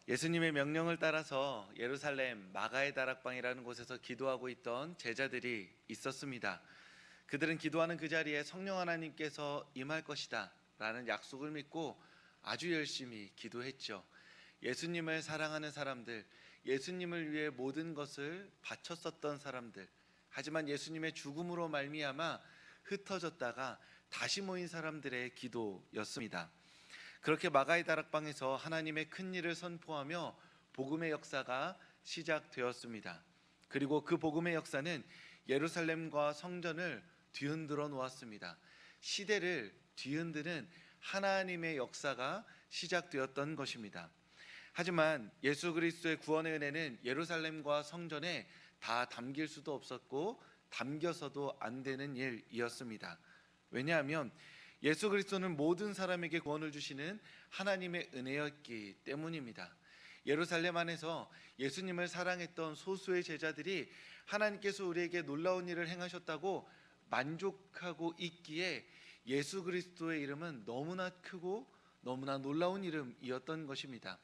예수님의 명령을 따라서 예루살렘 마가의 다락방이라는 곳에서 기도하고 있던 제자들이 있었습니다. 그들은 기도하는 그 자리에 성령 하나님께서 임할 것이다 라는 약속을 믿고 아주 열심히 기도했죠. 예수님을 사랑하는 사람들, 예수님을 위해 모든 것을 바쳤었던 사람들, 하지만 예수님의 죽음으로 말미암아 흩어졌다가 다시 모인 사람들의 기도였습니다. 그렇게 마가의 다락방에서 하나님의 큰 일을 선포하며 복음의 역사가 시작되었습니다. 그리고 그 복음의 역사는 예루살렘과 성전을 뒤흔들어 놓았습니다. 시대를 뒤흔드는 하나님의 역사가 시작되었던 것입니다. 하지만 예수 그리스도의 구원의 은혜는 예루살렘과 성전에 다 담길 수도 없었고 담겨서도 안 되는 일이었습니다. 왜냐하면 예수 그리스도는 모든 사람에게 구원을 주시는 하나님의 은혜였기 때문입니다. 예루살렘 안에서 예수님을 사랑했던 소수의 제자들이 하나님께서 우리에게 놀라운 일을 행하셨다고 만족하고 있기에 예수 그리스도의 이름은 너무나 크고 너무나 놀라운 이름이었던 것입니다.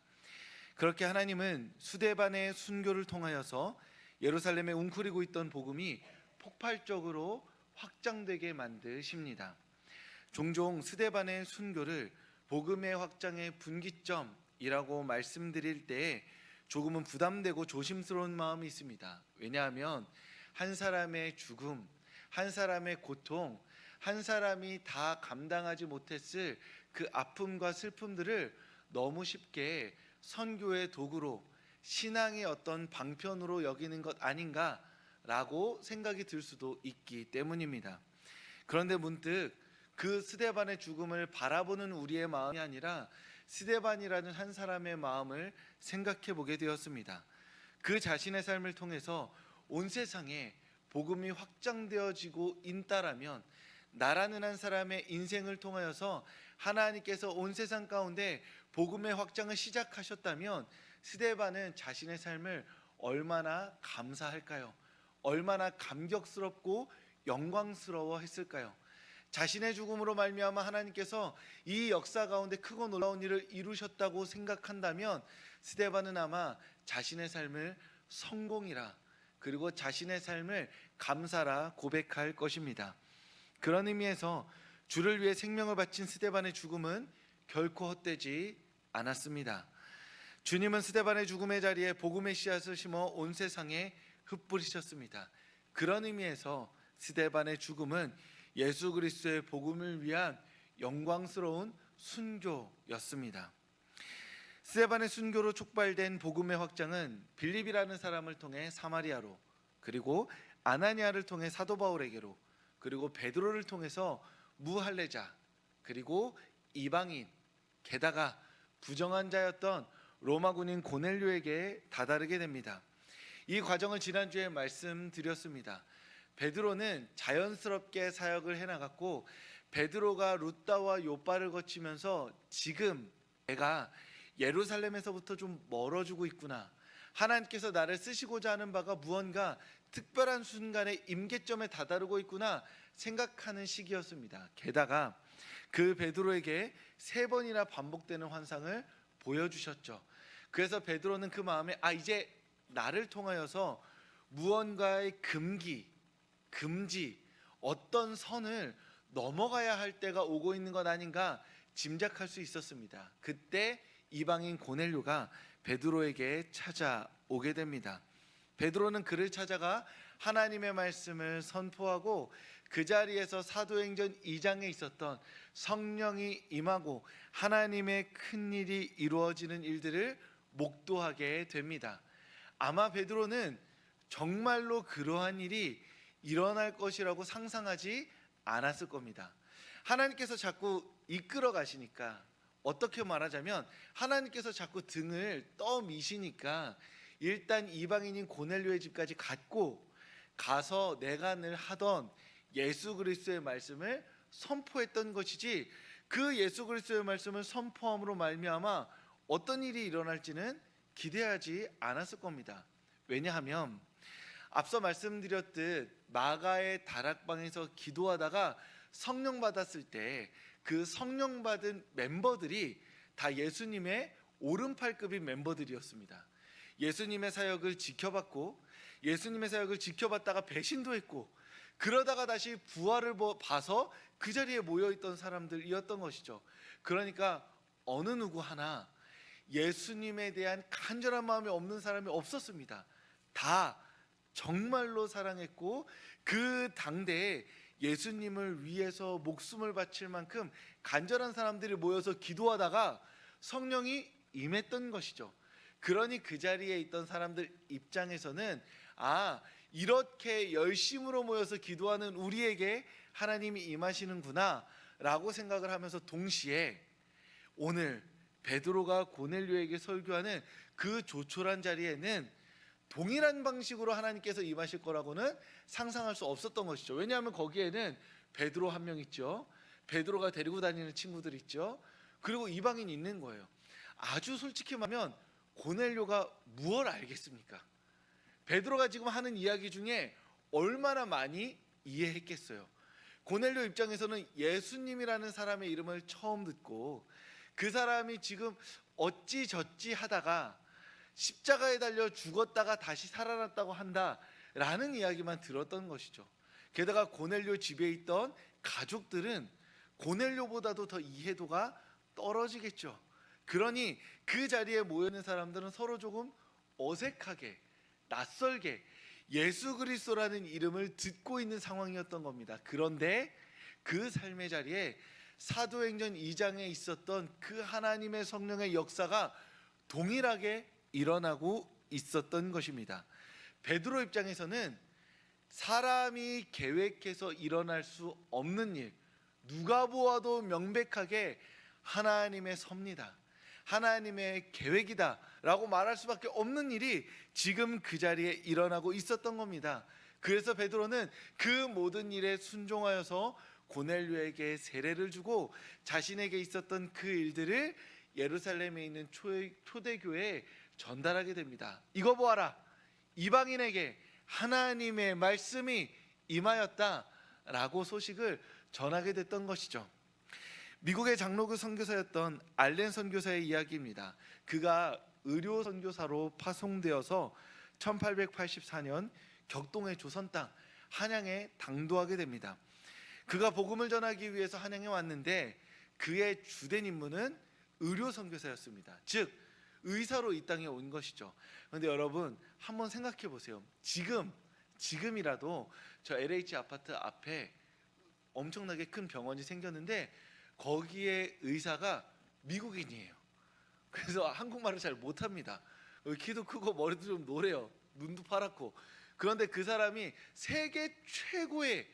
그렇게 하나님은 수데반의 순교를 통하여서 예루살렘에 웅크리고 있던 복음이 폭발적으로 확장되게 만드십니다. 종종 스데반의 순교를 복음의 확장의 분기점이라고 말씀드릴 때에 조금은 부담되고 조심스러운 마음이 있습니다. 왜냐하면 한 사람의 죽음, 한 사람의 고통, 한 사람이 다 감당하지 못했을 그 아픔과 슬픔들을 너무 쉽게 선교의 도구로, 신앙의 어떤 방편으로 여기는 것 아닌가라고 생각이 들 수도 있기 때문입니다. 그런데 문득 그 스데반의 죽음을 바라보는 우리의 마음이 아니라 스데반이라는 한 사람의 마음을 생각해 보게 되었습니다. 그 자신의 삶을 통해서 온 세상에 복음이 확장되어지고 있다라면, 나라는 한 사람의 인생을 통하여서 하나님께서 온 세상 가운데 복음의 확장을 시작하셨다면 스데반은 자신의 삶을 얼마나 감사할까요? 얼마나 감격스럽고 영광스러워 했을까요? 자신의 죽음으로 말미암아 하나님께서 이 역사 가운데 크고 놀라운 일을 이루셨다고 생각한다면 스데반은 아마 자신의 삶을 성공이라, 그리고 자신의 삶을 감사라 고백할 것입니다. 그런 의미에서 주를 위해 생명을 바친 스데반의 죽음은 결코 헛되지 않았습니다. 주님은 스데반의 죽음의 자리에 복음의 씨앗을 심어 온 세상에 흩뿌리셨습니다. 그런 의미에서 스데반의 죽음은 예수 그리스도의 복음을 위한 영광스러운 순교였습니다. 스데반의 순교로 촉발된 복음의 확장은 빌립이라는 사람을 통해 사마리아로, 그리고 아나니아를 통해 사도 바울에게로, 그리고 베드로를 통해서 무할례자, 그리고 이방인, 게다가 부정한 자였던 로마 군인 고넬료에게 다다르게 됩니다. 이 과정을 지난주에 말씀드렸습니다. 베드로는 자연스럽게 사역을 해나갔고, 베드로가 루다와 요빠를 거치면서 지금 내가 예루살렘에서부터 좀 멀어지고 있구나, 하나님께서 나를 쓰시고자 하는 바가 무언가 특별한 순간에 임계점에 다다르고 있구나 생각하는 시기였습니다. 게다가 그 베드로에게 3번이나 반복되는 환상을 보여주셨죠. 그래서 베드로는 그 마음에 이제 나를 통하여서 무언가의 금지, 어떤 선을 넘어가야 할 때가 오고 있는 것 아닌가 짐작할 수 있었습니다. 그때 이방인 고넬료가 베드로에게 찾아오게 됩니다. 베드로는 그를 찾아가 하나님의 말씀을 선포하고 그 자리에서 사도행전 2장에 있었던 성령이 임하고 하나님의 큰 일이 이루어지는 일들을 목도하게 됩니다. 아마 베드로는 정말로 그러한 일이 일어날 것이라고 상상하지 않았을 겁니다. 하나님께서 자꾸 이끌어 가시니까, 어떻게 말하자면 하나님께서 자꾸 등을 떠미시니까 일단 이방인인 고넬료의 집까지 가서 내가 늘 하던 예수 그리스도의 말씀을 선포했던 것이지, 그 예수 그리스도의 말씀을 선포함으로 말미암아 어떤 일이 일어날지는 기대하지 않았을 겁니다. 왜냐하면 앞서 말씀드렸듯 마가의 다락방에서 기도하다가 성령 받았을 때 그 성령 받은 멤버들이 다 예수님의 오른팔급인 멤버들이었습니다. 예수님의 사역을 지켜봤고 예수님의 사역을 지켜봤다가 배신도 했고 그러다가 다시 부활을 봐서 그 자리에 모여있던 사람들이었던 것이죠. 그러니까 어느 누구 하나 예수님에 대한 간절한 마음이 없는 사람이 없었습니다. 다 정말로 사랑했고 그 당대에 예수님을 위해서 목숨을 바칠 만큼 간절한 사람들이 모여서 기도하다가 성령이 임했던 것이죠. 그러니 그 자리에 있던 사람들 입장에서는 이렇게 열심으로 모여서 기도하는 우리에게 하나님이 임하시는구나 라고 생각을 하면서 동시에 오늘 베드로가 고넬료에게 설교하는 그 조촐한 자리에는 동일한 방식으로 하나님께서 임하실 거라고는 상상할 수 없었던 것이죠. 왜냐하면 거기에는 베드로 한 명 있죠. 베드로가 데리고 다니는 친구들 있죠. 그리고 이방인이 있는 거예요. 아주 솔직히 말하면 고넬료가 무엇을 알겠습니까? 베드로가 지금 하는 이야기 중에 얼마나 많이 이해했겠어요. 고넬료 입장에서는 예수님이라는 사람의 이름을 처음 듣고 그 사람이 지금 어찌저찌 하다가 십자가에 달려 죽었다가 다시 살아났다고 한다라는 이야기만 들었던 것이죠. 게다가 고넬료 집에 있던 가족들은 고넬료보다도 더 이해도가 떨어지겠죠. 그러니 그 자리에 모여있는 사람들은 서로 조금 어색하게 낯설게 예수 그리스도라는 이름을 듣고 있는 상황이었던 겁니다. 그런데 그 삶의 자리에 사도행전 2장에 있었던 그 하나님의 성령의 역사가 동일하게 일어나고 있었던 것입니다. 베드로 입장에서는 사람이 계획해서 일어날 수 없는 일, 누가 보아도 명백하게 하나님의 섭니다, 하나님의 계획이다 라고 말할 수밖에 없는 일이 지금 그 자리에 일어나고 있었던 겁니다. 그래서 베드로는 그 모든 일에 순종하여서 고넬료에게 세례를 주고 자신에게 있었던 그 일들을 예루살렘에 있는 초대교회에 전달하게 됩니다. 이거 보아라, 이방인에게 하나님의 말씀이 임하였다 라고 소식을 전하게 됐던 것이죠. 미국의 장로교 선교사였던 알렌 선교사의 이야기입니다. 그가 의료 선교사로 파송되어서 1884년 격동의 조선 땅 한양에 당도하게 됩니다. 그가 복음을 전하기 위해서 한양에 왔는데 그의 주된 임무는 의료 선교사였습니다. 즉 의사로 이 땅에 온 것이죠. 그런데 여러분 한번 생각해 보세요. 지금이라도 저 LH 아파트 앞에 엄청나게 큰 병원이 생겼는데 거기에 의사가 미국인이에요. 그래서 한국말을 잘 못합니다. 키도 크고 머리도 좀 노래요. 눈도 파랗고. 그런데 그 사람이 세계 최고의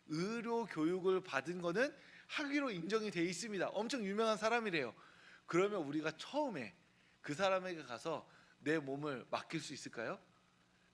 의료 교육을 받은 거는 학위로 인정이 돼 있습니다. 엄청 유명한 사람이래요. 그러면 우리가 처음에 그 사람에게 가서 내 몸을 맡길 수 있을까요?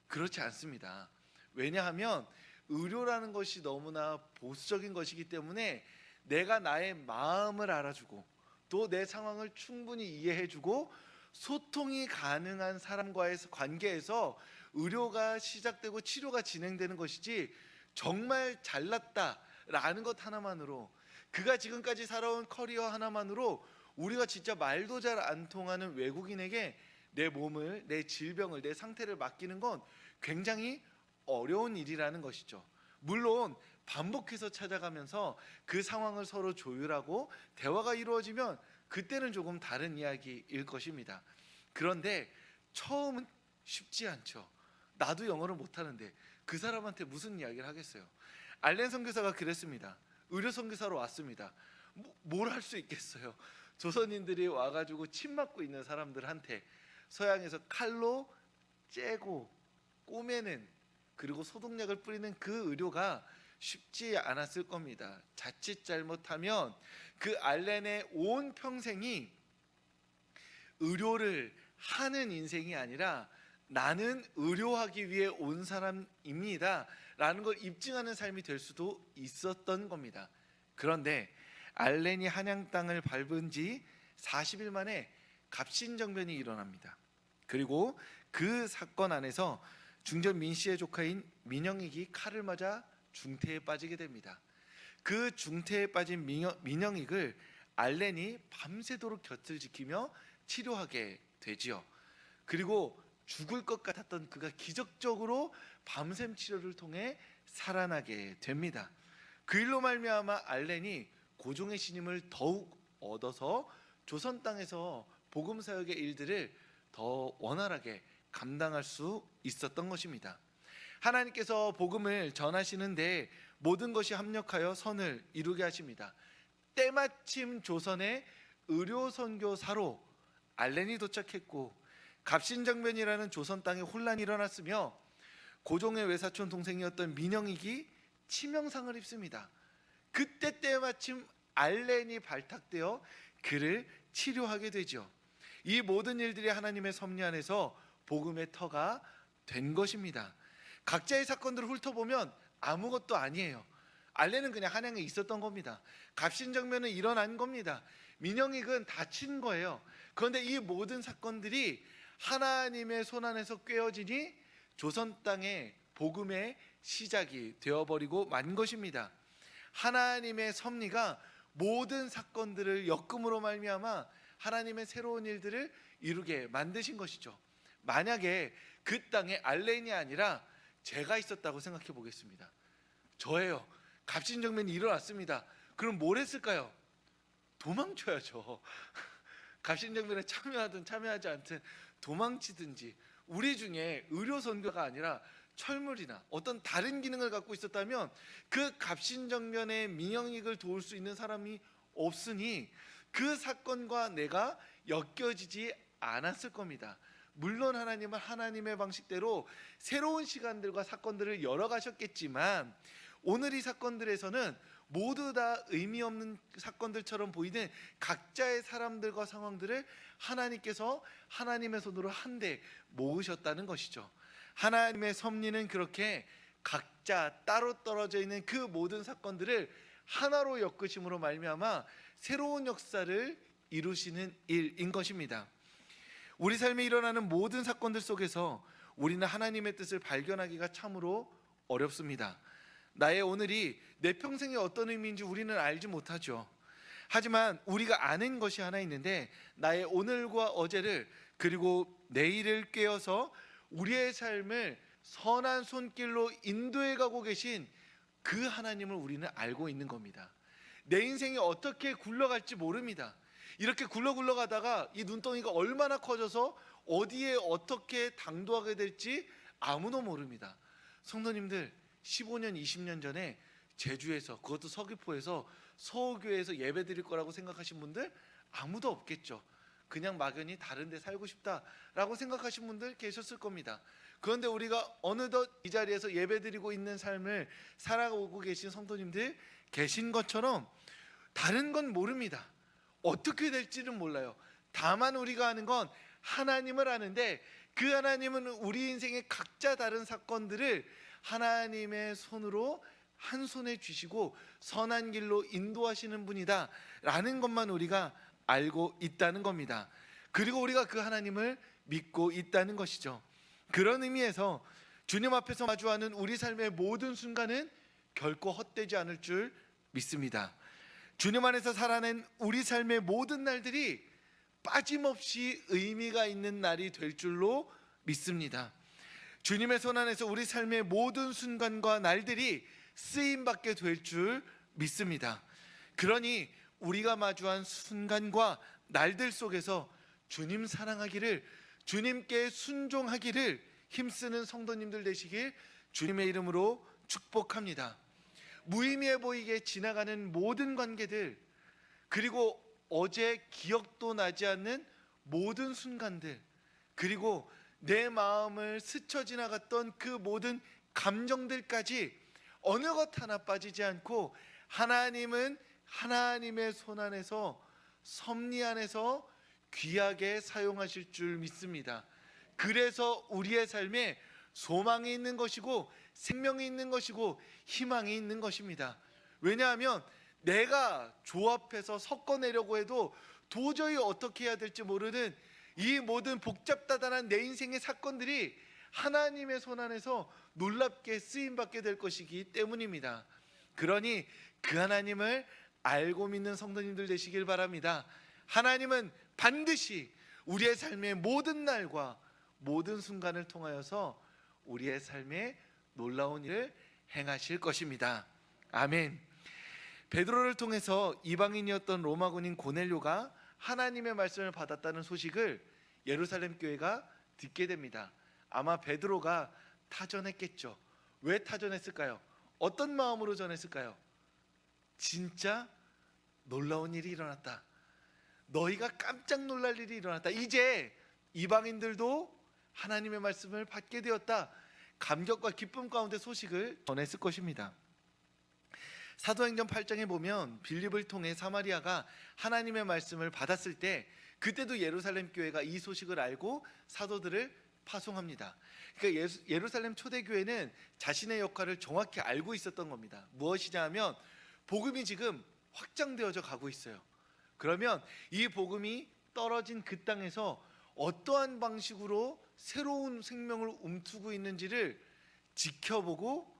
그렇지 않습니다. 왜냐하면 의료라는 것이 너무나 보수적인 것이기 때문에 내가 나의 마음을 알아주고 또 내 상황을 충분히 이해해주고 소통이 가능한 사람과의 관계에서 의료가 시작되고 치료가 진행되는 것이지 정말 잘났다라는 것 하나만으로, 그가 지금까지 살아온 커리어 하나만으로 우리가 진짜 말도 잘 안 통하는 외국인에게 내 몸을, 내 질병을, 내 상태를 맡기는 건 굉장히 어려운 일이라는 것이죠. 물론 반복해서 찾아가면서 그 상황을 서로 조율하고 대화가 이루어지면 그때는 조금 다른 이야기일 것입니다. 그런데 처음은 쉽지 않죠. 나도 영어를 못하는데 그 사람한테 무슨 이야기를 하겠어요. 알렌 선교사가 그랬습니다. 의료 선교사로 왔습니다. 뭘 할 수 있겠어요. 조선인들이 와가지고 침 맞고 있는 사람들한테 서양에서 칼로 째고 꼬매는, 그리고 소독약을 뿌리는 그 의료가 쉽지 않았을 겁니다. 자칫 잘못하면 그 알렌의 온 평생이 의료를 하는 인생이 아니라 나는 의료하기 위해 온 사람입니다 라는 걸 입증하는 삶이 될 수도 있었던 겁니다. 그런데 알렌이 한양 땅을 밟은 지 40일 만에 갑신정변이 일어납니다. 그리고 그 사건 안에서 중전 민씨의 조카인 민영익이 칼을 맞아 중태에 빠지게 됩니다. 그 중태에 빠진 민영익을 알렌이 밤새도록 곁을 지키며 치료하게 되지요. 그리고 죽을 것 같았던 그가 기적적으로 밤샘 치료를 통해 살아나게 됩니다. 그 일로 말미암아 알렌이 고종의 신임을 더욱 얻어서 조선 땅에서 복음 사역의 일들을 더 원활하게 감당할 수 있었던 것입니다. 하나님께서 복음을 전하시는데 모든 것이 합력하여 선을 이루게 하십니다. 때마침 조선의 의료 선교사로 알렌이 도착했고 갑신정변이라는 조선 땅에 혼란이 일어났으며 고종의 외사촌 동생이었던 민영익이 치명상을 입습니다. 그때 때마침 알렌이 발탁되어 그를 치료하게 되죠. 이 모든 일들이 하나님의 섭리 안에서 복음의 터가 된 것입니다. 각자의 사건들을 훑어보면 아무것도 아니에요. 알렌은 그냥 한양에 있었던 겁니다. 갑신정변은 일어난 겁니다. 민영익은 다친 거예요. 그런데 이 모든 사건들이 하나님의 손 안에서 꿰어지니 조선 땅의 복음의 시작이 되어버리고 만 것입니다. 하나님의 섭리가 모든 사건들을 엮음으로 말미암아 하나님의 새로운 일들을 이루게 만드신 것이죠. 만약에 그 땅에 알렌이 아니라 제가 있었다고 생각해 보겠습니다. 저예요. 갑신정변이 일어났습니다. 그럼 뭘 했을까요? 도망쳐야죠. 갑신정변에 참여하든 참여하지 않든 도망치든지. 우리 중에 의료 선교가 아니라 철물이나 어떤 다른 기능을 갖고 있었다면 그 갑신정변의 민영익을 도울 수 있는 사람이 없으니 그 사건과 내가 엮여지지 않았을 겁니다. 물론 하나님은 하나님의 방식대로 새로운 시간들과 사건들을 열어가셨겠지만 오늘 이 사건들에서는 모두 다 의미 없는 사건들처럼 보이는 각자의 사람들과 상황들을 하나님께서 하나님의 손으로 한데 모으셨다는 것이죠. 하나님의 섭리는 그렇게 각자 따로 떨어져 있는 그 모든 사건들을 하나로 엮으심으로 말미암아 새로운 역사를 이루시는 일인 것입니다. 우리 삶에 일어나는 모든 사건들 속에서 우리는 하나님의 뜻을 발견하기가 참으로 어렵습니다. 나의 오늘이 내 평생에 어떤 의미인지 우리는 알지 못하죠. 하지만 우리가 아는 것이 하나 있는데 나의 오늘과 어제를 그리고 내일을 꿰어서 우리의 삶을 선한 손길로 인도해 가고 계신 그 하나님을 우리는 알고 있는 겁니다. 내 인생이 어떻게 굴러갈지 모릅니다. 이렇게 굴러가다가 이 눈덩이가 얼마나 커져서 어디에 어떻게 당도하게 될지 아무도 모릅니다. 성도님들, 15년 20년 전에 제주에서, 그것도 서귀포에서 서울교회에서 예배 드릴 거라고 생각하신 분들 아무도 없겠죠. 그냥 막연히 다른 데 살고 싶다라고 생각하신 분들 계셨을 겁니다. 그런데 우리가 어느덧 이 자리에서 예배 드리고 있는 삶을 살아오고 계신 성도님들 계신 것처럼 다른 건 모릅니다. 어떻게 될지는 몰라요. 다만 우리가 아는 건 하나님을 아는데 그 하나님은 우리 인생의 각자 다른 사건들을 하나님의 손으로 한 손에 쥐시고 선한 길로 인도하시는 분이다 라는 것만 우리가 알고 있다는 겁니다. 그리고 우리가 그 하나님을 믿고 있다는 것이죠. 그런 의미에서 주님 앞에서 마주하는 우리 삶의 모든 순간은 결코 헛되지 않을 줄 믿습니다. 주님 안에서 살아낸 우리 삶의 모든 날들이 빠짐없이 의미가 있는 날이 될 줄로 믿습니다. 주님의 손 안에서 우리 삶의 모든 순간과 날들이 쓰임받게 될 줄 믿습니다. 그러니 우리가 마주한 순간과 날들 속에서 주님 사랑하기를, 주님께 순종하기를 힘쓰는 성도님들 되시길 주님의 이름으로 축복합니다. 무의미해 보이게 지나가는 모든 관계들, 그리고 어제 기억도 나지 않는 모든 순간들, 그리고 내 마음을 스쳐 지나갔던 그 모든 감정들까지 어느 것 하나 빠지지 않고 하나님은 하나님의 손 안에서 섭리 안에서 귀하게 사용하실 줄 믿습니다. 그래서 우리의 삶에 소망이 있는 것이고 생명이 있는 것이고 희망이 있는 것입니다. 왜냐하면 내가 조합해서 섞어내려고 해도 도저히 어떻게 해야 될지 모르는 이 모든 복잡다단한 내 인생의 사건들이 하나님의 손 안에서 놀랍게 쓰임받게 될 것이기 때문입니다. 그러니 그 하나님을 알고 믿는 성도님들 되시길 바랍니다. 하나님은 반드시 우리의 삶의 모든 날과 모든 순간을 통하여서 우리의 삶에 놀라운 일을 행하실 것입니다. 아멘. 베드로를 통해서 이방인이었던 로마 군인 고넬료가 하나님의 말씀을 받았다는 소식을 예루살렘 교회가 듣게 됩니다. 아마 베드로가 타전했겠죠. 왜 타전했을까요? 어떤 마음으로 전했을까요? 진짜 놀라운 일이 일어났다. 너희가 깜짝 놀랄 일이 일어났다. 이제 이방인들도 하나님의 말씀을 받게 되었다. 감격과 기쁨 가운데 소식을 전했을 것입니다. 사도행전 8장에 보면 빌립을 통해 사마리아가 하나님의 말씀을 받았을 때 그때도 예루살렘 교회가 이 소식을 알고 사도들을 파송합니다. 그러니까 예루살렘 초대교회는 자신의 역할을 정확히 알고 있었던 겁니다. 무엇이냐 하면 복음이 지금 확장되어져 가고 있어요. 그러면 이 복음이 떨어진 그 땅에서 어떠한 방식으로 새로운 생명을 움트고 있는지를 지켜보고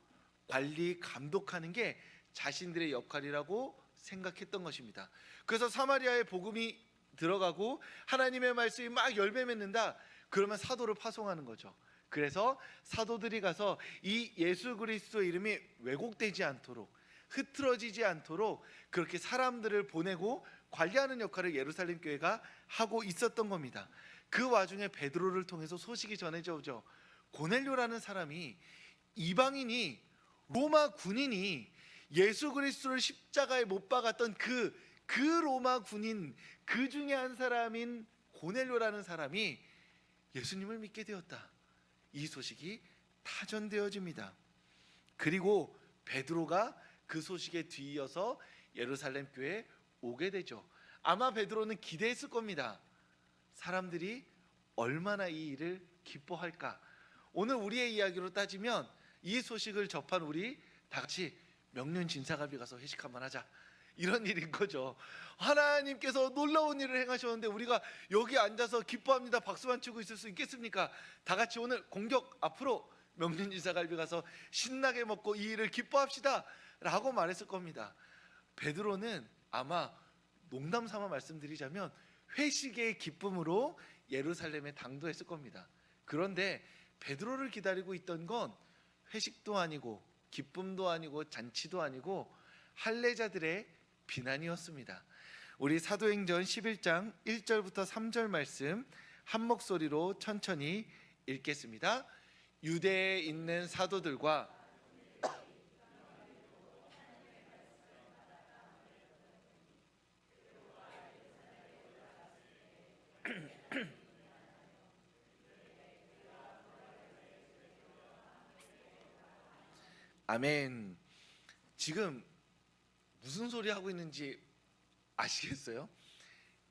관리, 감독하는 게 자신들의 역할이라고 생각했던 것입니다. 그래서 사마리아에 복음이 들어가고 하나님의 말씀이 막 열매 맺는다. 그러면 사도를 파송하는 거죠. 그래서 사도들이 가서 이 예수 그리스도의 이름이 왜곡되지 않도록, 흐트러지지 않도록 그렇게 사람들을 보내고 관리하는 역할을 예루살렘 교회가 하고 있었던 겁니다. 그 와중에 베드로를 통해서 소식이 전해져 오죠. 고넬료라는 사람이, 이방인이, 로마 군인이 예수 그리스도를 십자가에 못 박았던 그 로마 군인 그 중에 한 사람인 고넬료라는 사람이 예수님을 믿게 되었다. 이 소식이 타전되어집니다. 그리고 베드로가 그 소식에 뒤이어서 예루살렘 교회에 오게 되죠. 아마 베드로는 기대했을 겁니다. 사람들이 얼마나 이 일을 기뻐할까. 오늘 우리의 이야기로 따지면 이 소식을 접한 우리 다 같이 명륜 진사갈비 가서 회식 한번 하자, 이런 일인 거죠. 하나님께서 놀라운 일을 행하셨는데 우리가 여기 앉아서 기뻐합니다, 박수만 치고 있을 수 있겠습니까? 다 같이 오늘 공격 앞으로 명륜 진사갈비 가서 신나게 먹고 이 일을 기뻐합시다 라고 말했을 겁니다. 베드로는 아마 농담 삼아 말씀드리자면 회식의 기쁨으로 예루살렘에 당도했을 겁니다. 그런데 베드로를 기다리고 있던 건 회식도 아니고 기쁨도 아니고 잔치도 아니고 할례자들의 비난이었습니다. 우리 사도행전 11장 1절부터 3절 말씀 한 목소리로 천천히 읽겠습니다. 유대에 있는 사도들과 아멘. 지금 무슨 소리 하고 있는지 아시겠어요?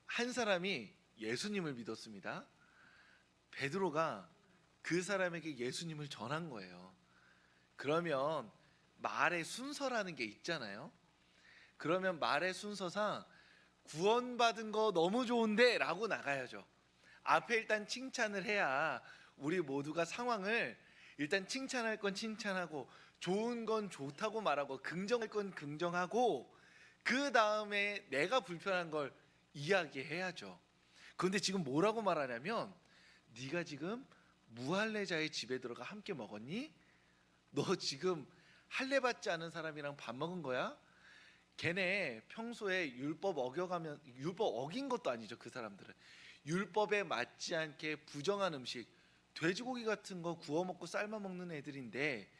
한 사람이 예수님을 믿었습니다. 베드로가 그 사람에게 예수님을 전한 거예요. 그러면 말의 순서라는 게 있잖아요. 그러면 말의 순서상 구원받은 거 너무 좋은데 라고 나가야죠. 앞에 일단 칭찬을 해야 우리 모두가 상황을 일단 칭찬할 건 칭찬하고 좋은 건 좋다고 말하고 긍정할 건 긍정하고 그 다음에 내가 불편한 걸 이야기해야죠. 그런데 지금 뭐라고 말하냐면 네가 지금 무할례자의 집에 들어가 함께 먹었니? 너 지금 할례 받지 않은 사람이랑 밥 먹은 거야? 걔네 평소에 율법 어긴 것도 아니죠. 그 사람들은 율법에 맞지 않게 부정한 음식, 돼지고기 같은 거 구워 먹고 삶아 먹는 애들인데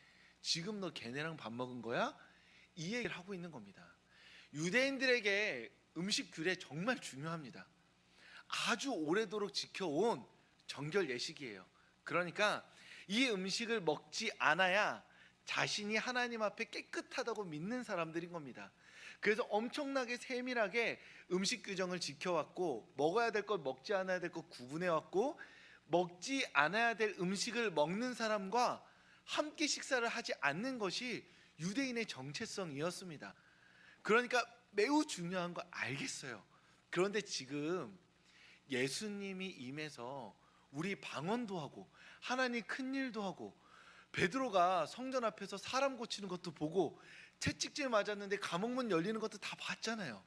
지금 너 걔네랑 밥 먹은 거야? 이 얘기를 하고 있는 겁니다. 유대인들에게 음식 규례 정말 중요합니다. 아주 오래도록 지켜온 정결 예식이에요. 그러니까 이 음식을 먹지 않아야 자신이 하나님 앞에 깨끗하다고 믿는 사람들인 겁니다. 그래서 엄청나게 세밀하게 음식 규정을 지켜왔고 먹어야 될 걸 먹지 않아야 될 걸 구분해왔고 먹지 않아야 될 음식을 먹는 사람과 함께 식사를 하지 않는 것이 유대인의 정체성이었습니다. 그러니까 매우 중요한 거 알겠어요. 그런데 지금 예수님이 임해서 우리 방언도 하고 하나님 큰 일도 하고 베드로가 성전 앞에서 사람 고치는 것도 보고 채찍질 맞았는데 감옥문 열리는 것도 다 봤잖아요.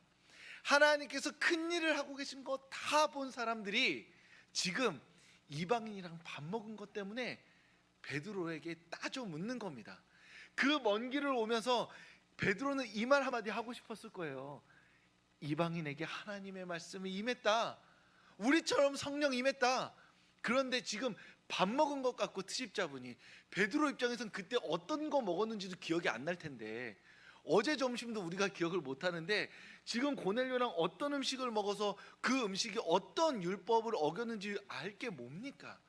하나님께서 큰 일을 하고 계신 거 다 본 사람들이 지금 이방인이랑 밥 먹은 것 때문에 베드로에게 따져 묻는 겁니다. 그 먼 길을 오면서 베드로는 이 말 한마디 하고 싶었을 거예요. 이방인에게 하나님의 말씀이 임했다. 우리처럼 성령 임했다. 그런데 지금 밥 먹은 것 같고 트집잡으니 베드로 입장에서는 그때 어떤 거 먹었는지도 기억이 안 날 텐데, 어제 점심도 우리가 기억을 못 하는데 지금 고넬료랑 어떤 음식을 먹어서 그 음식이 어떤 율법을 어겼는지 알 게 뭡니까?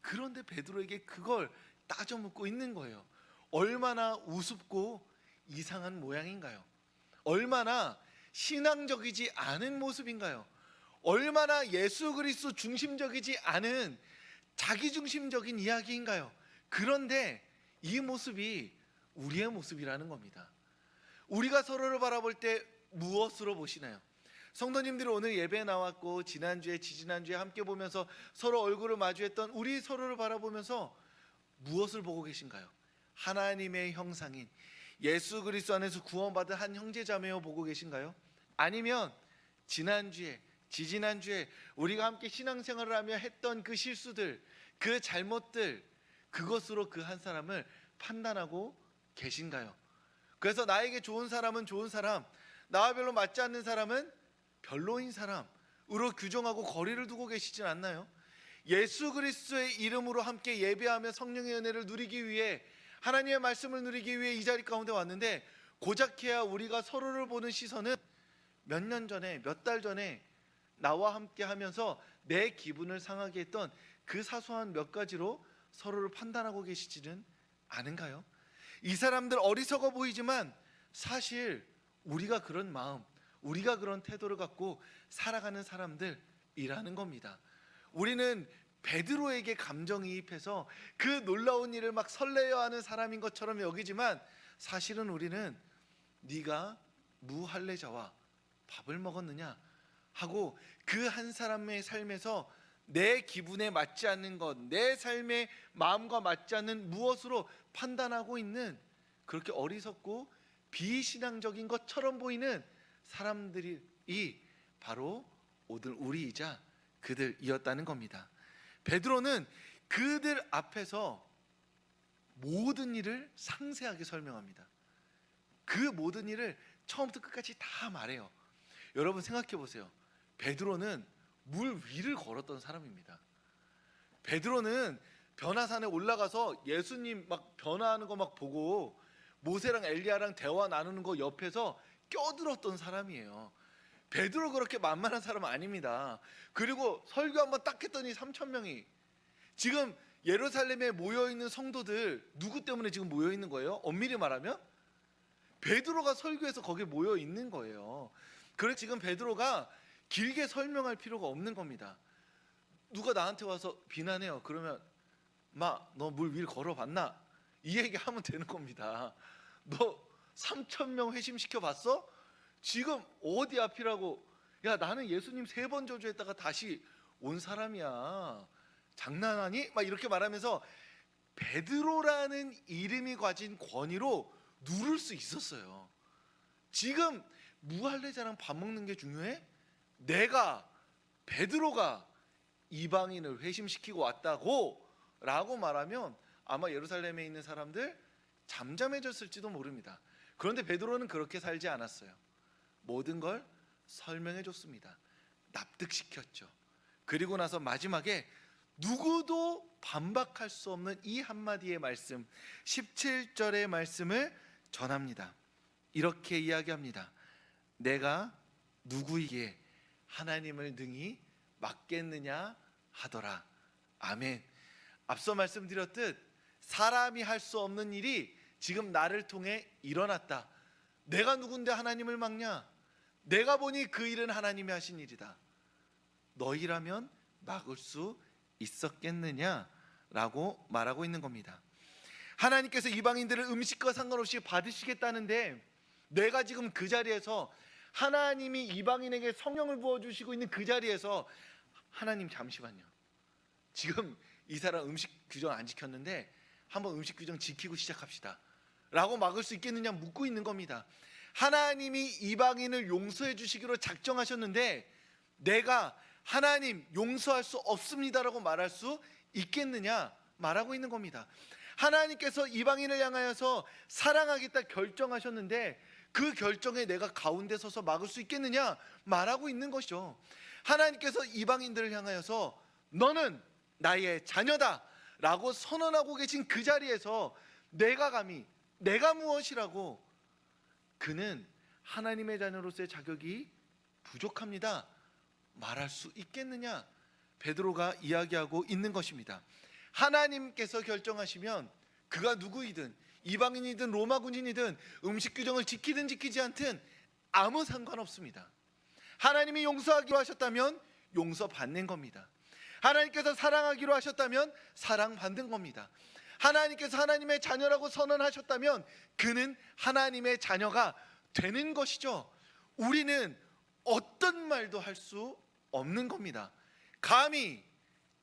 그런데 베드로에게 그걸 따져 묻고 있는 거예요. 얼마나 우습고 이상한 모양인가요? 얼마나 신앙적이지 않은 모습인가요? 얼마나 예수 그리스도 중심적이지 않은 자기중심적인 이야기인가요? 그런데 이 모습이 우리의 모습이라는 겁니다. 우리가 서로를 바라볼 때 무엇으로 보시나요? 성도님들이 오늘 예배에 나왔고 지난주에 지지난주에 함께 보면서 서로 얼굴을 마주했던 우리 서로를 바라보면서 무엇을 보고 계신가요? 하나님의 형상인 예수 그리스도 안에서 구원받은 한 형제자매여 보고 계신가요? 아니면 지난주에 지지난주에 우리가 함께 신앙생활을 하며 했던 그 실수들, 그 잘못들, 그것으로 그 한 사람을 판단하고 계신가요? 그래서 나에게 좋은 사람은 좋은 사람, 나와 별로 맞지 않는 사람은 별로인 사람으로 규정하고 거리를 두고 계시진 않나요? 예수 그리스도의 이름으로 함께 예배하며 성령의 은혜를 누리기 위해, 하나님의 말씀을 누리기 위해 이 자리 가운데 왔는데, 고작해야 우리가 서로를 보는 시선은 몇 년 전에, 몇 달 전에 나와 함께 하면서 내 기분을 상하게 했던 그 사소한 몇 가지로 서로를 판단하고 계시지는 않은가요? 이 사람들 어리석어 보이지만 사실 우리가 그런 마음, 우리가 그런 태도를 갖고 살아가는 사람들이라는 겁니다. 우리는 베드로에게 감정이입해서 그 놀라운 일을 막 설레어하는 사람인 것처럼 여기지만 사실은 우리는 네가 무할례자와 밥을 먹었느냐 하고 그 한 사람의 삶에서 내 기분에 맞지 않는 것, 내 삶의 마음과 맞지 않는 무엇으로 판단하고 있는, 그렇게 어리석고 비신앙적인 것처럼 보이는 사람들이 바로 오늘 우리이자 그들이었다는 겁니다. 베드로는 그들 앞에서 모든 일을 상세하게 설명합니다. 그 모든 일을 처음부터 끝까지 다 말해요. 여러분 생각해 보세요. 베드로는 물 위를 걸었던 사람입니다. 베드로는 변화산에 올라가서 예수님 막 변화하는 거 막 보고 모세랑 엘리야랑 대화 나누는 거 옆에서 껴들었던 사람이에요. 베드로 그렇게 만만한 사람은 아닙니다. 그리고 설교 한번 딱 했더니 3,000명이, 지금 예루살렘에 모여있는 성도들 누구 때문에 지금 모여있는 거예요? 엄밀히 말하면 베드로가 설교해서 거기에 모여있는 거예요. 그래서 지금 베드로가 길게 설명할 필요가 없는 겁니다. 누가 나한테 와서 비난해요. 그러면 너 물 위를 걸어봤나? 이 얘기하면 되는 겁니다. 너 3,000명 회심시켜 봤어? 지금 어디 앞이라고? 야, 나는 예수님 3번 저주했다가 다시 온 사람이야. 장난하니? 막 이렇게 말하면서 베드로라는 이름이 가진 권위로 누를 수 있었어요. 지금 무할례자랑 밥 먹는 게 중요해? 내가, 베드로가 이방인을 회심시키고 왔다고 라고 말하면 아마 예루살렘에 있는 사람들 잠잠해졌을지도 모릅니다. 그런데 베드로는 그렇게 살지 않았어요. 모든 걸 설명해 줬습니다. 납득시켰죠. 그리고 나서 마지막에 누구도 반박할 수 없는 이 한마디의 말씀, 17절의 말씀을 전합니다. 이렇게 이야기합니다. 내가 누구에게 하나님을 능히 맡겠느냐 하더라. 아멘. 앞서 말씀드렸듯 사람이 할 수 없는 일이 지금 나를 통해 일어났다. 내가 누군데 하나님을 막냐? 내가 보니 그 일은 하나님이 하신 일이다. 너희라면 막을 수 있었겠느냐? 라고 말하고 있는 겁니다. 하나님께서 이방인들을 음식과 상관없이 받으시겠다는데 내가 지금 그 자리에서, 하나님이 이방인에게 성령을 부어주시고 있는 그 자리에서 하나님 잠시만요, 지금 이 사람 음식 규정 안 지켰는데 한번 음식 규정 지키고 시작합시다 라고 막을 수 있겠느냐 묻고 있는 겁니다. 하나님이 이방인을 용서해 주시기로 작정하셨는데 내가 하나님 용서할 수 없습니다라고 말할 수 있겠느냐? 말하고 있는 겁니다. 하나님께서 이방인을 향하여서 사랑하겠다 결정하셨는데 그 결정에 내가 가운데 서서 막을 수 있겠느냐? 말하고 있는 것이죠. 하나님께서 이방인들을 향하여서 너는 나의 자녀다 라고 선언하고 계신 그 자리에서 내가 감히 내가 무엇이라고 그는 하나님의 자녀로서의 자격이 부족합니다 말할 수 있겠느냐? 베드로가 이야기하고 있는 것입니다. 하나님께서 결정하시면 그가 누구이든 이방인이든 로마 군인이든 음식 규정을 지키든 지키지 않든 아무 상관없습니다. 하나님이 용서하기로 하셨다면 용서받는 겁니다. 하나님께서 사랑하기로 하셨다면 사랑받는 겁니다. 하나님께서 하나님의 자녀라고 선언하셨다면 그는 하나님의 자녀가 되는 것이죠. 우리는 어떤 말도 할 수 없는 겁니다. 감히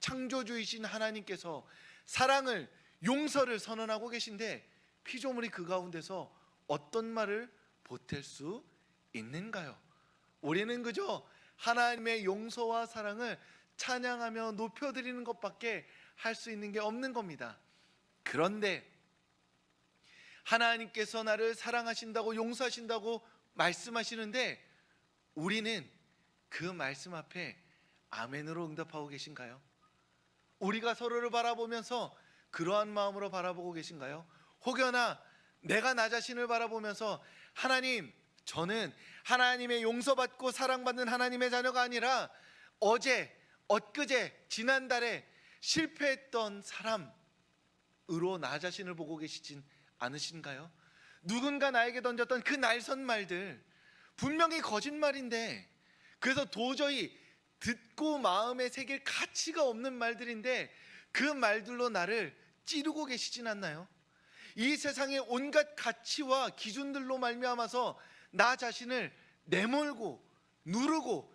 창조주이신 하나님께서 사랑을 용서를 선언하고 계신데 피조물이 그 가운데서 어떤 말을 보탤 수 있는가요? 우리는 그저 하나님의 용서와 사랑을 찬양하며 높여드리는 것밖에 할 수 있는 게 없는 겁니다. 그런데 하나님께서 나를 사랑하신다고 용서하신다고 말씀하시는데 우리는 그 말씀 앞에 아멘으로 응답하고 계신가요? 우리가 서로를 바라보면서 그러한 마음으로 바라보고 계신가요? 혹여나 내가 나 자신을 바라보면서 하나님, 저는 하나님의 용서받고 사랑받는 하나님의 자녀가 아니라 어제, 엊그제, 지난달에 실패했던 사람으로 나 자신을 보고 계시진 않으신가요? 누군가 나에게 던졌던 그 날선 말들 분명히 거짓말인데 그래서 도저히 듣고 마음에 새길 가치가 없는 말들인데 그 말들로 나를 찌르고 계시진 않나요? 이 세상의 온갖 가치와 기준들로 말미암아서 나 자신을 내몰고 누르고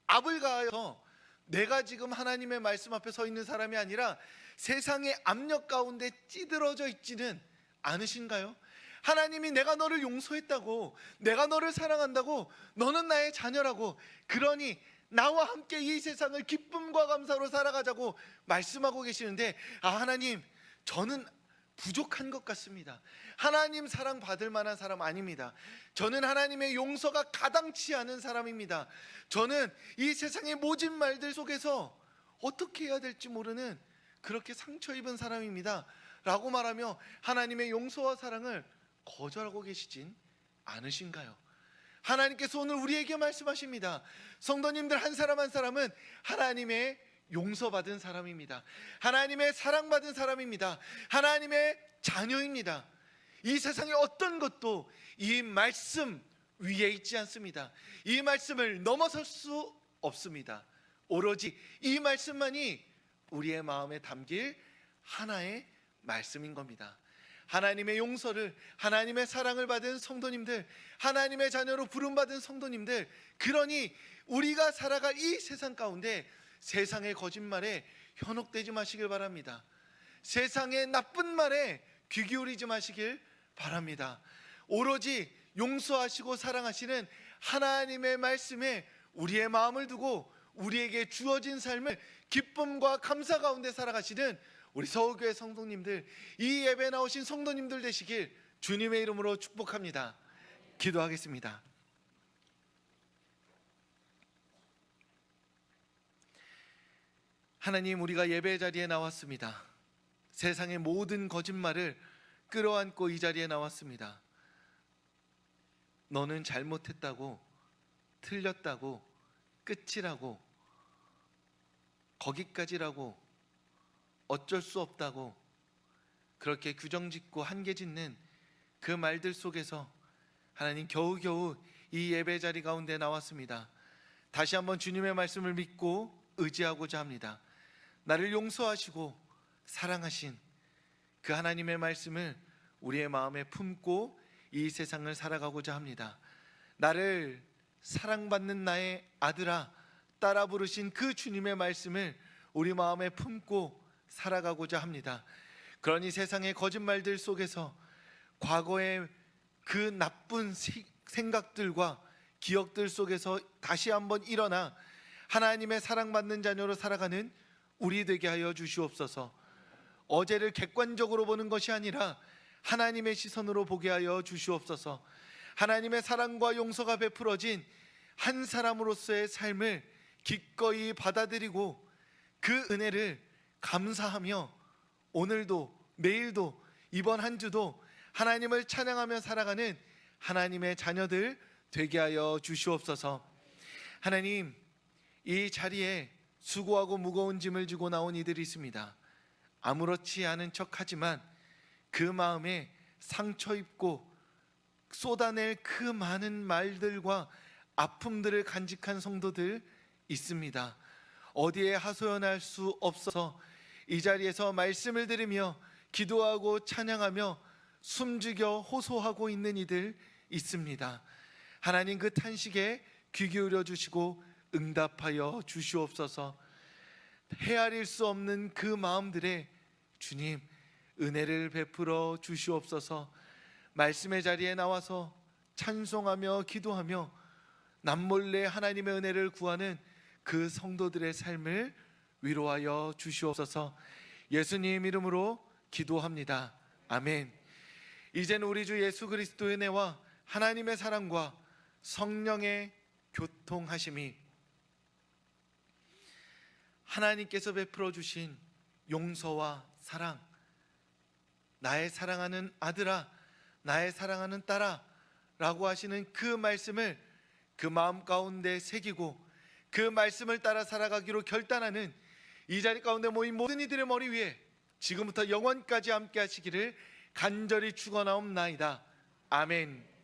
압을 가하여서 내가 지금 하나님의 말씀 앞에 서 있는 사람이 아니라 세상의 압력 가운데 찌들어져 있지는 않으신가요? 하나님이 내가 너를 용서했다고, 내가 너를 사랑한다고, 너는 나의 자녀라고, 그러니 나와 함께 이 세상을 기쁨과 감사로 살아가자고 말씀하고 계시는데 하나님, 저는 부족한 것 같습니다. 하나님 사랑 받을 만한 사람 아닙니다. 저는 하나님의 용서가 가당치 않은 사람입니다. 저는 이 세상의 모진 말들 속에서 어떻게 해야 될지 모르는 그렇게 상처 입은 사람입니다 라고 말하며 하나님의 용서와 사랑을 거절하고 계시진 않으신가요? 하나님께서 오늘 우리에게 말씀하십니다. 성도님들 한 사람 한 사람은 하나님의 용서받은 사람입니다. 하나님의 사랑받은 사람입니다. 하나님의 자녀입니다. 이 세상의 어떤 것도 이 말씀 위에 있지 않습니다. 이 말씀을 넘어설 수 없습니다. 오로지 이 말씀만이 우리의 마음에 담길 하나의 말씀인 겁니다. 하나님의 용서를, 하나님의 사랑을 받은 성도님들, 하나님의 자녀로 부름받은 성도님들, 그러니 우리가 살아갈 이 세상 가운데 세상의 거짓말에 현혹되지 마시길 바랍니다. 세상의 나쁜 말에 귀 기울이지 마시길 바랍니다. 오로지 용서하시고 사랑하시는 하나님의 말씀에 우리의 마음을 두고 우리에게 주어진 삶을 기쁨과 감사 가운데 살아가시는 우리 서울교회 성도님들, 이 예배 나오신 성도님들 되시길 주님의 이름으로 축복합니다. 기도하겠습니다. 하나님, 우리가 예배 자리에 나왔습니다. 세상의 모든 거짓말을 끌어안고 이 자리에 나왔습니다. 너는 잘못했다고, 틀렸다고, 끝이라고, 거기까지라고, 어쩔 수 없다고 그렇게 규정짓고 한계짓는 그 말들 속에서 하나님 겨우겨우 이 예배 자리 가운데 나왔습니다. 다시 한번 주님의 말씀을 믿고 의지하고자 합니다. 나를 용서하시고 사랑하신 그 하나님의 말씀을 우리의 마음에 품고 이 세상을 살아가고자 합니다. 나를 사랑받는 나의 아들아, 딸아 부르신 그 주님의 말씀을 우리 마음에 품고 살아가고자 합니다. 그러니 세상의 거짓말들 속에서 과거의 그 나쁜 생각들과 기억들 속에서 다시 한번 일어나 하나님의 사랑받는 자녀로 살아가는 우리 되게 하여 주시옵소서. 어제를 객관적으로 보는 것이 아니라 하나님의 시선으로 보게 하여 주시옵소서. 하나님의 사랑과 용서가 베풀어진 한 사람으로서의 삶을 기꺼이 받아들이고 그 은혜를 감사하며 오늘도 내일도 이번 한 주도 하나님을 찬양하며 살아가는 하나님의 자녀들 되게 하여 주시옵소서. 하나님, 이 자리에 수고하고 무거운 짐을 지고 나온 이들이 있습니다. 아무렇지 않은 척하지만 그 마음에 상처 입고 쏟아낼 그 많은 말들과 아픔들을 간직한 성도들 있습니다. 어디에 하소연할 수 없어서 이 자리에서 말씀을 들으며 기도하고 찬양하며 숨죽여 호소하고 있는 이들 있습니다. 하나님, 그 탄식에 귀 기울여 주시고 응답하여 주시옵소서. 헤아릴 수 없는 그 마음들에 주님 은혜를 베풀어 주시옵소서. 말씀의 자리에 나와서 찬송하며 기도하며 남몰래 하나님의 은혜를 구하는 그 성도들의 삶을 위로하여 주시옵소서. 예수님 이름으로 기도합니다. 아멘. 이제는 우리 주 예수 그리스도의 은혜와 하나님의 사랑과 성령의 교통하심이, 하나님께서 베풀어 주신 용서와 사랑, 나의 사랑하는 아들아, 나의 사랑하는 딸아 라고 하시는 그 말씀을 그 마음 가운데 새기고 그 말씀을 따라 살아가기로 결단하는 이 자리 가운데 모인 모든 이들의 머리 위에 지금부터 영원까지 함께 하시기를 간절히 축원하옵나이다. 아멘.